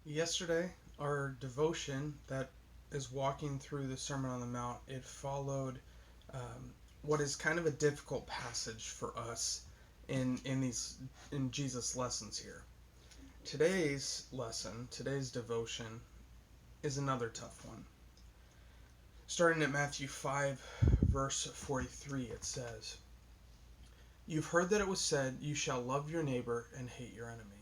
Yesterday, our devotion that is walking through the Sermon on the Mount, it followed what is kind of a difficult passage for us in Jesus' lessons here. Today's lesson, today's devotion, is another tough one. Starting at Matthew 5, verse 43, it says, "You've heard that it was said, 'You shall love your neighbor and hate your enemy.'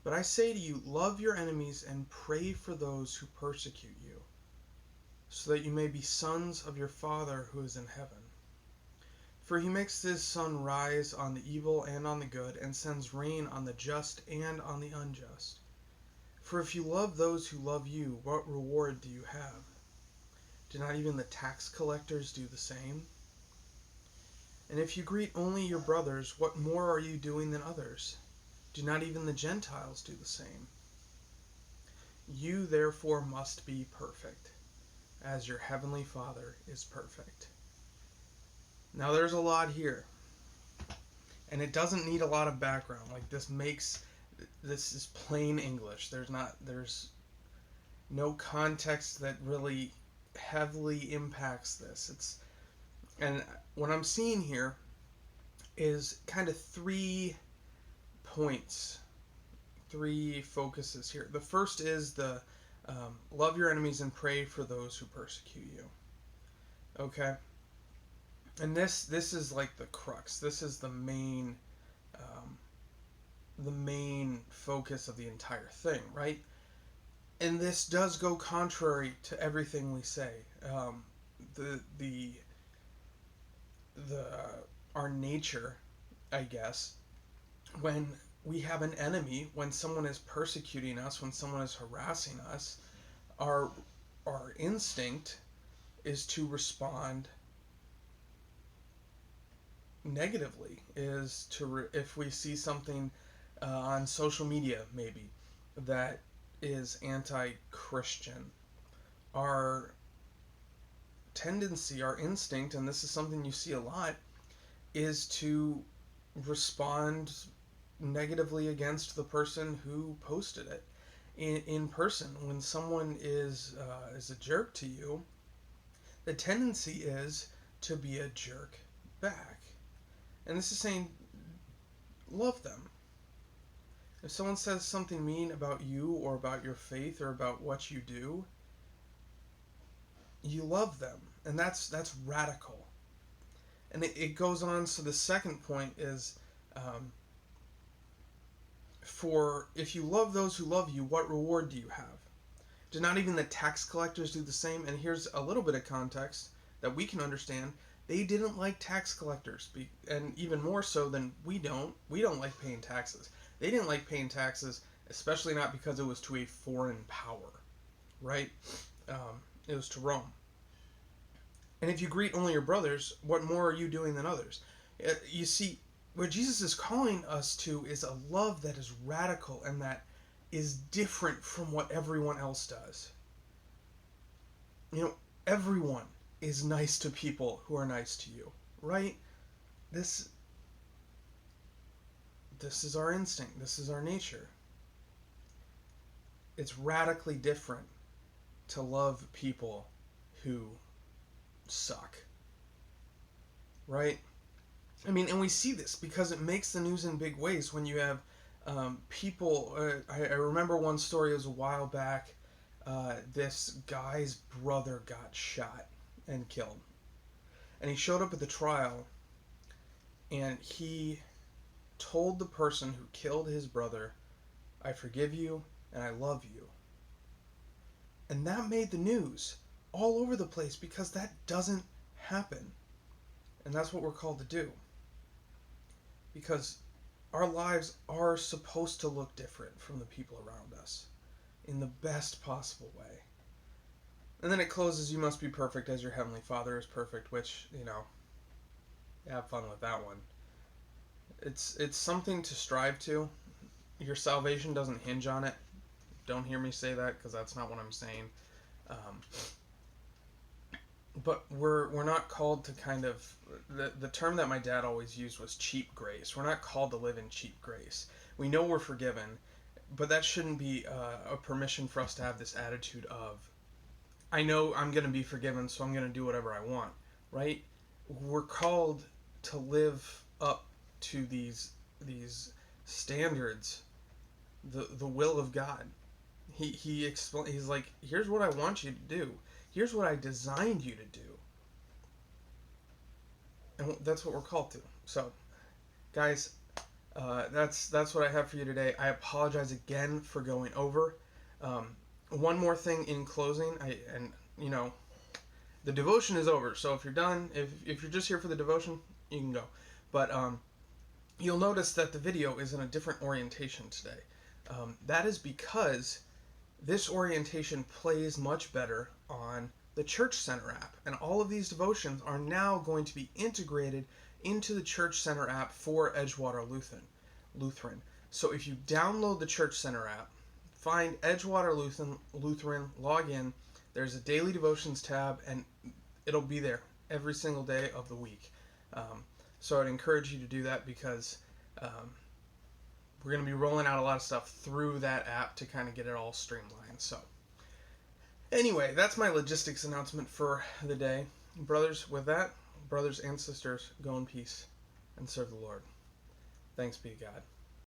But I say to you, love your enemies and pray for those who persecute you, so that you may be sons of your Father who is in heaven. For he makes his sun rise on the evil and on the good, and sends rain on the just and on the unjust. For if you love those who love you, what reward do you have? Do not even the tax collectors do the same? And if you greet only your brothers, what more are you doing than others? Do not even the Gentiles do the same? You therefore must be perfect, as your heavenly Father is perfect." Now there's a lot here, and it doesn't need a lot of background. Like this is plain English. There's no context that really heavily impacts this. And what I'm seeing here is kind of three points, three focuses here. The first is the love your enemies and pray for those who persecute you. Okay, and this is like the crux. This is the main focus of the entire thing, right? And this does go contrary to everything we say. Our nature, I guess, when we have an enemy, when someone is persecuting us, when someone is harassing us, our instinct is to respond negatively. If we see something on social media, maybe that is anti-Christian, our tendency, our instinct, and this is something you see a lot, is to respond negatively against the person who posted it. In person, when someone is a jerk to you, the tendency is to be a jerk back. And this is saying, love them. If someone says something mean about you or about your faith or about what you do, you love them. And that's radical. And it goes on, so the second point is, for if you love those who love you, what reward do you have? Do not even the tax collectors do the same? And here's a little bit of context that we can understand. They didn't like tax collectors, and even more so than we don't. We don't like paying taxes. They didn't like paying taxes, especially not because it was to a foreign power, right? It was to Rome. And if you greet only your brothers, what more are you doing than others? You see, what Jesus is calling us to is a love that is radical and that is different from what everyone else does. You know, everyone is nice to people who are nice to you, right? This is our instinct. This is our nature. It's radically different to love people who suck, right? I mean, and we see this because it makes the news in big ways when you have people. I remember one story, it was a while back. This guy's brother got shot and killed. And he showed up at the trial, and he told the person who killed his brother, "I forgive you and I love you." And that made the news all over the place because that doesn't happen. And that's what we're called to do. Because our lives are supposed to look different from the people around us in the best possible way. And then it closes, "You must be perfect as your heavenly Father is perfect," which, have fun with that one. It's something to strive to. Your salvation doesn't hinge on it. Don't hear me say that, because that's not what I'm saying. But we're not called to kind of, the term that my dad always used was cheap grace. We're not called to live in cheap grace. We know we're forgiven, but that shouldn't be a permission for us to have this attitude of, I know I'm going to be forgiven, so I'm going to do whatever I want, right? We're called to live up to these standards, the will of God. He's like, here's what I want you to do. Here's what I designed you to do. And that's what we're called to. So, guys, that's what I have for you today. I apologize again for going over. One more thing in closing, the devotion is over. So if you're done, if you're just here for the devotion, you can go. But you'll notice that the video is in a different orientation today. That is because this orientation plays much better on the Church Center app. And all of these devotions are now going to be integrated into the Church Center app for Edgewater Lutheran. So if you download the Church Center app, find Edgewater Lutheran, log in, there's a daily devotions tab, and it'll be there every single day of the week. So I'd encourage you to do that because we're going to be rolling out a lot of stuff through that app to kind of get it all streamlined. So anyway, that's my logistics announcement for the day. Brothers, with that, brothers and sisters, go in peace and serve the Lord. Thanks be to God.